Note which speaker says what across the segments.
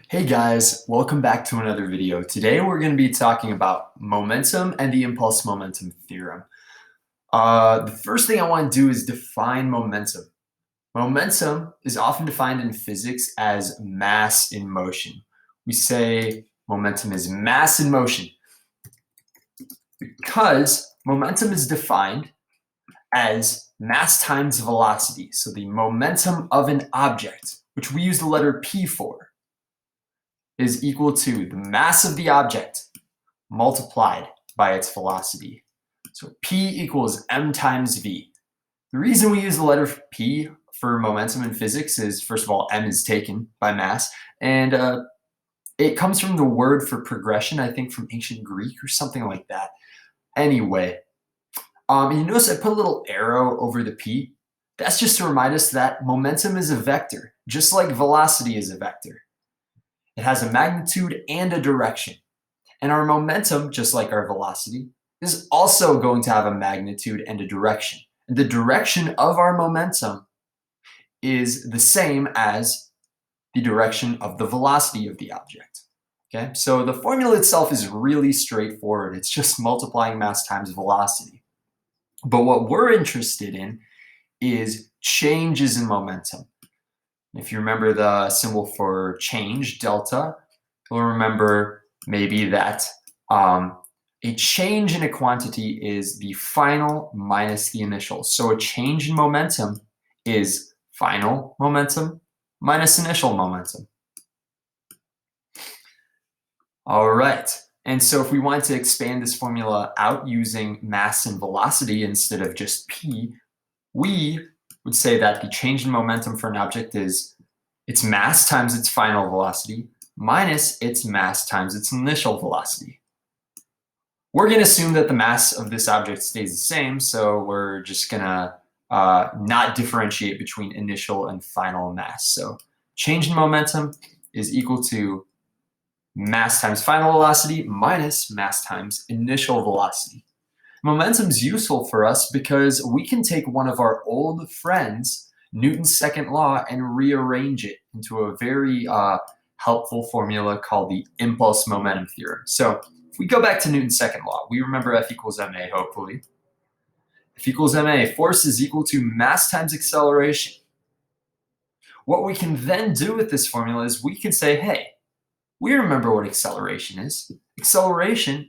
Speaker 1: Hey guys, welcome back to another video. Today we're going to be talking about momentum and the Impulse-Momentum Theorem. The first thing I want to do is define momentum. Momentum is often defined in physics as mass in motion. We say momentum is mass in motion because momentum is defined as mass times velocity. So the momentum of an object, which we use the letter P for, is equal to the mass of the object multiplied by its velocity. So P equals m times v. The reason we use the letter P for momentum in physics is, first of all, m is taken by mass, and it comes from the word for progression, I think from ancient Greek or something like that. Anyway, you notice I put a little arrow over the P. That's just to remind us that momentum is a vector, just like velocity is a vector. It has a magnitude and a direction. And our momentum, just like our velocity, is also going to have a magnitude and a direction. And the direction of our momentum is the same as the direction of the velocity of the object. Okay, so the formula itself is really straightforward. It's just multiplying mass times velocity. But what we're interested in is changes in momentum. If you remember the symbol for change, delta, you'll remember maybe that a change in a quantity is the final minus the initial. So a change in momentum is final momentum minus initial momentum. All right. And so if we want to expand this formula out using mass and velocity instead of just P, we would say that the change in momentum for an object is its mass times its final velocity minus its mass times its initial velocity. We're going to assume that the mass of this object stays the same, so we're just going to not differentiate between initial and final mass. So change in momentum is equal to mass times final velocity minus mass times initial velocity. Momentum is useful for us because we can take one of our old friends, Newton's second law, and rearrange it into a very helpful formula called the Impulse-Momentum Theorem. So if we go back to Newton's second law, we remember F equals ma, hopefully. F equals ma, force is equal to mass times acceleration. What we can then do with this formula is we can say, hey, we remember what acceleration is. Acceleration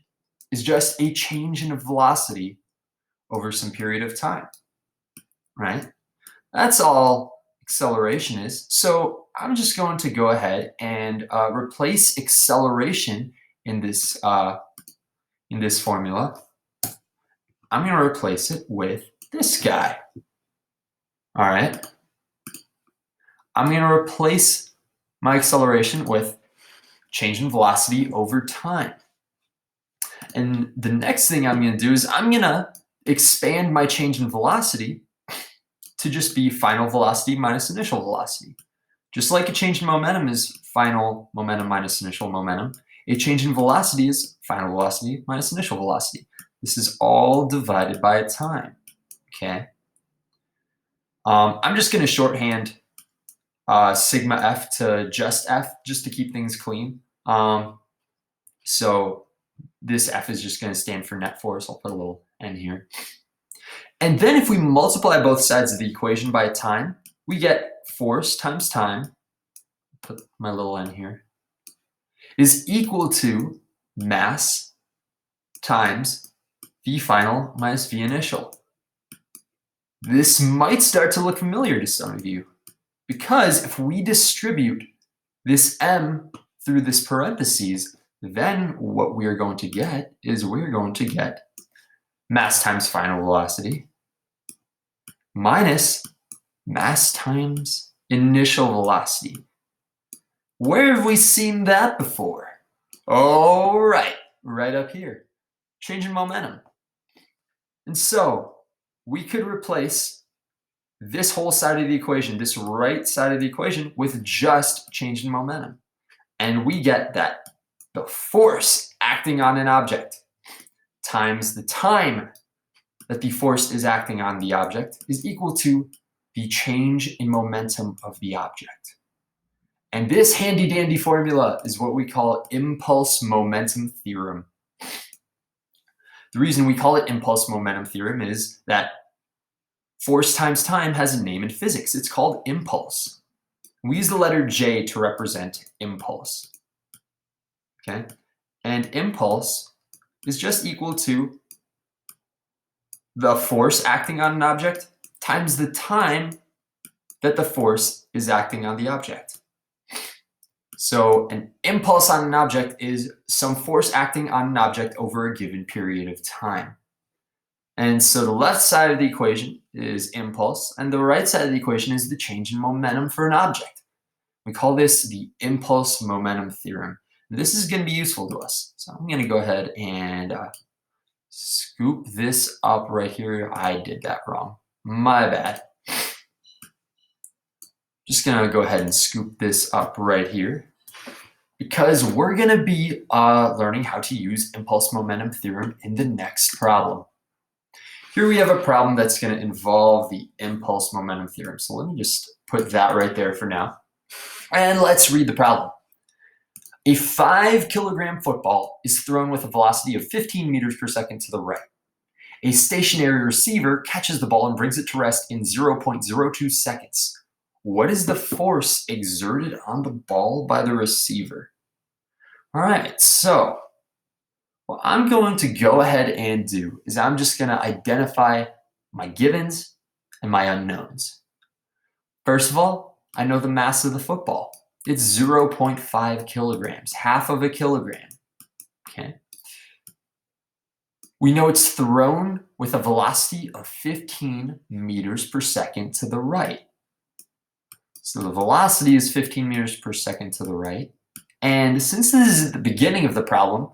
Speaker 1: is just a change in velocity over some period of time, right? That's all acceleration is. So I'm just going to go ahead and replace acceleration in this formula. I'm going to replace it with this guy. All right. I'm going to replace my acceleration with change in velocity over time. And the next thing I'm going to do is I'm going to expand my change in velocity to just be final velocity minus initial velocity. Just like a change in momentum is final momentum minus initial momentum, a change in velocity is final velocity minus initial velocity. This is all divided by time, okay? I'm just going to shorthand sigma f to just f, just to keep things clean. So this f is just going to stand for net force. I'll put a little n here. And then if we multiply both sides of the equation by time, we get force times time, put my little n here, is equal to mass times v final minus v initial. This might start to look familiar to some of you, because if we distribute this m through this parentheses, then what we are going to get is we're going to get mass times final velocity minus mass times initial velocity. Where have we seen that before? Oh, right up here. Change in momentum. And so we could replace this whole side of the equation, this right side of the equation, with just change in momentum. And we get that the force acting on an object times the time that the force is acting on the object is equal to the change in momentum of the object. And this handy-dandy formula is what we call Impulse-Momentum Theorem. The reason we call it Impulse-Momentum Theorem is that force times time has a name in physics. It's called impulse. We use the letter J to represent impulse. Okay? And impulse is just equal to the force acting on an object times the time that the force is acting on the object. So an impulse on an object is some force acting on an object over a given period of time. And so the left side of the equation is impulse, and the right side of the equation is the change in momentum for an object. We call this the Impulse-Momentum Theorem. This is going to be useful to us. So I'm going to go ahead and scoop this up right here. I did that wrong. My bad. Just going to go ahead and scoop this up right here, because we're going to be learning how to use Impulse-Momentum Theorem in the next problem. Here we have a problem that's going to involve the Impulse-Momentum Theorem. So let me just put that right there for now. And let's read the problem. A 5-kilogram football is thrown with a velocity of 15 meters per second to the right. A stationary receiver catches the ball and brings it to rest in 0.02 seconds. What is the force exerted on the ball by the receiver? All right, so what I'm going to go ahead and do is I'm just going to identify my givens and my unknowns. First of all, I know the mass of the football. It's 0.5 kilograms, half of a kilogram. Okay. We know it's thrown with a velocity of 15 meters per second to the right. So the velocity is 15 meters per second to the right. And since this is at the beginning of the problem,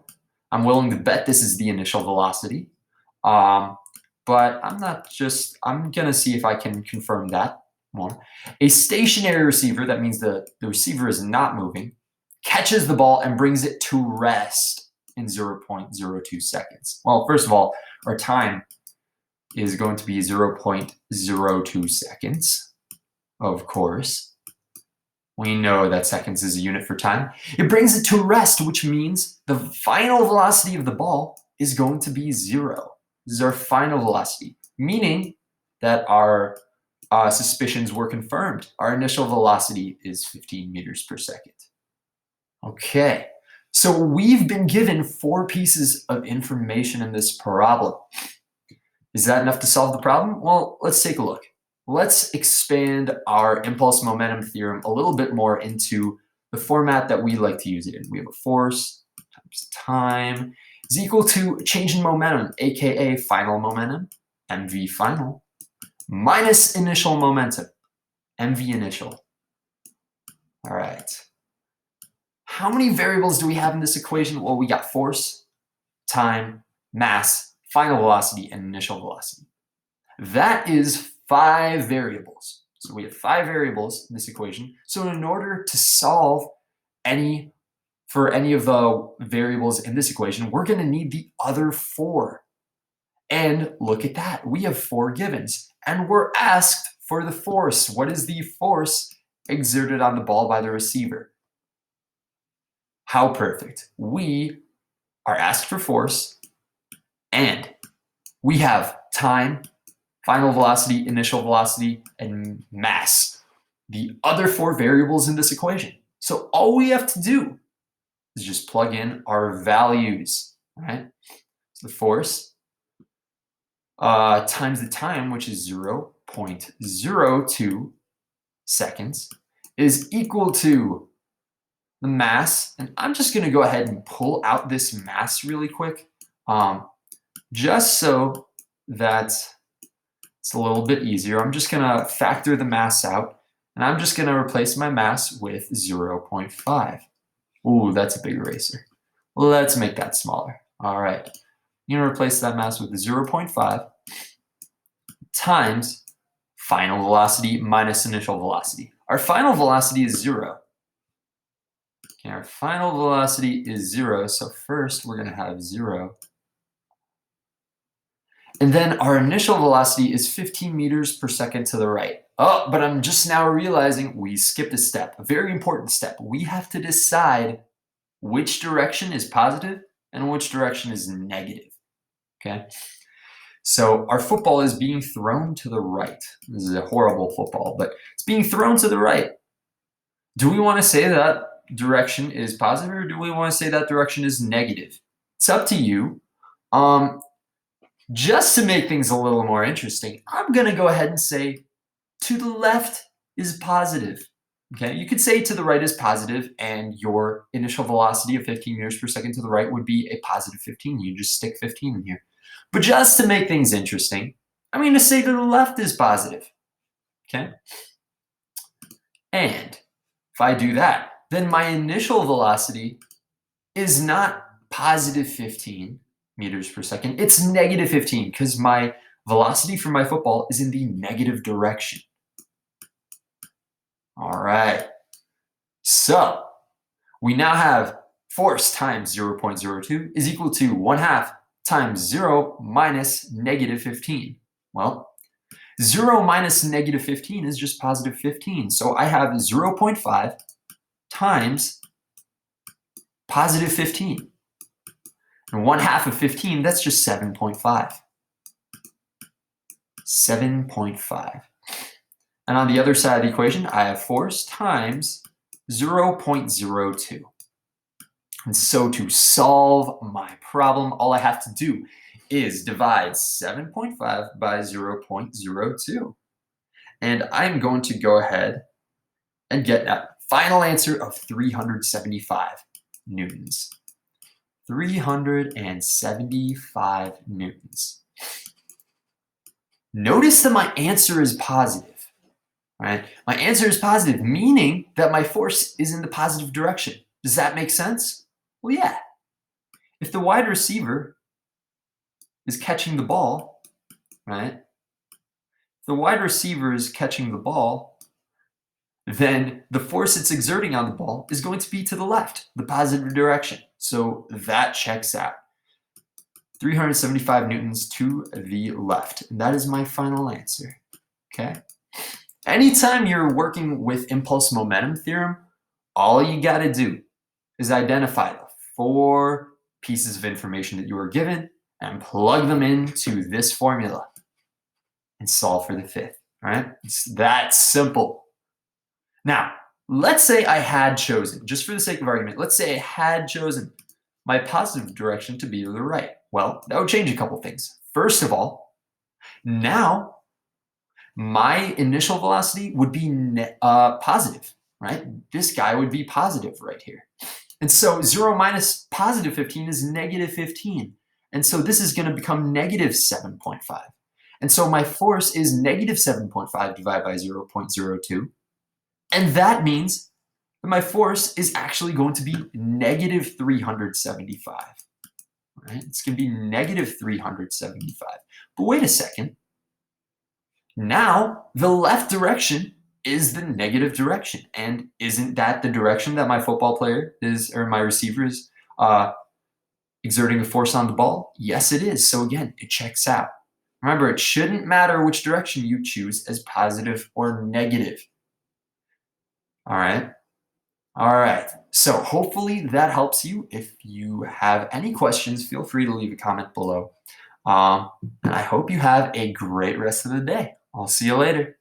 Speaker 1: I'm willing to bet this is the initial velocity. But I'm going to see if I can confirm that more. A stationary receiver, that means the receiver is not moving, catches the ball and brings it to rest in 0.02 seconds. Well, first of all, our time is going to be 0.02 seconds, of course. We know that seconds is a unit for time. It brings it to rest, which means the final velocity of the ball is going to be 0. This is our final velocity, meaning that our suspicions were confirmed. Our initial velocity is 15 meters per second. Okay, so we've been given 4 pieces of information in this problem. Is that enough to solve the problem? Well, let's take a look. Let's expand our impulse-momentum theorem a little bit more into the format that we like to use it in. We have a force times time is equal to change in momentum, aka final momentum, mv final, minus initial momentum, mv initial. All right. How many variables do we have in this equation? Well, we got force, time, mass, final velocity, and initial velocity. That is 5 variables. So we have 5 variables in this equation. So in order to solve for any of the variables in this equation, we're going to need the other 4. And look at that. We have 4 givens. And we're asked for the force. What is the force exerted on the ball by the receiver? How perfect. We are asked for force, and we have time, final velocity, initial velocity, and mass, the other 4 variables in this equation. So all we have to do is just plug in our values, right? So the force times the time, which is 0.02 seconds, is equal to the mass. And I'm just going to go ahead and pull out this mass really quick, just so that it's a little bit easier. I'm just going to factor the mass out, and I'm just going to replace my mass with 0.5. Ooh, that's a big eraser. Let's make that smaller. All right. I'm going to replace that mass with 0.5 times final velocity minus initial velocity. Our final velocity is 0. Okay, our final velocity is 0, so first we're going to have 0. And then our initial velocity is 15 meters per second to the right. Oh, but I'm just now realizing we skipped a step, a very important step. We have to decide which direction is positive and which direction is negative, okay? So our football is being thrown to the right. This is a horrible football, but it's being thrown to the right. Do we want to say that direction is positive or do we want to say that direction is negative? It's up to you. Just to make things a little more interesting, I'm going to go ahead and say to the left is positive. Okay, you could say to the right is positive, and your initial velocity of 15 meters per second to the right would be a positive 15. You just stick 15 in here. But just to make things interesting, I'm going to say to the left is positive. Okay? And if I do that, then my initial velocity is not positive 15 meters per second. It's negative 15 because my velocity for my football is in the negative direction. All right. So we now have force times 0.02 is equal to 1/2 times 0 minus negative 15. Well, 0 minus negative 15 is just positive 15. So I have 0.5 times positive 15. And 1/2 of 15, that's just 7.5. 7.5. And on the other side of the equation, I have force times 0.02. And so to solve my problem, all I have to do is divide 7.5 by 0.02. And I'm going to go ahead and get that final answer of 375 newtons. 375 newtons. Notice that my answer is positive, right? My answer is positive, meaning that my force is in the positive direction. Does that make sense? Well, yeah. If the wide receiver is catching the ball, right? If the wide receiver is catching the ball, then the force it's exerting on the ball is going to be to the left, the positive direction. So that checks out. 375 newtons to the left. And that is my final answer, okay? Anytime you're working with impulse-momentum theorem, all you got to do is identify the 4 pieces of information that you were given and plug them into this formula and solve for the 5th, right? It's that simple. Now, let's say I had chosen, just for the sake of argument, let's say I had chosen my positive direction to be to the right. Well, that would change a couple things. First of all, now my initial velocity would be positive, right? This guy would be positive right here. And so 0 minus positive 15 is negative 15. And so this is going to become negative 7.5. And so my force is negative 7.5 divided by 0.02. And that means that my force is actually going to be negative 375. Right? It's going to be negative 375. But wait a second. Now the left direction is the negative direction. And isn't that the direction that my football player is, or my receiver is exerting a force on the ball? Yes, it is. So again, it checks out. Remember, it shouldn't matter which direction you choose as positive or negative. All right. All right. So hopefully that helps you. If you have any questions, feel free to leave a comment below. And I hope you have a great rest of the day. I'll see you later.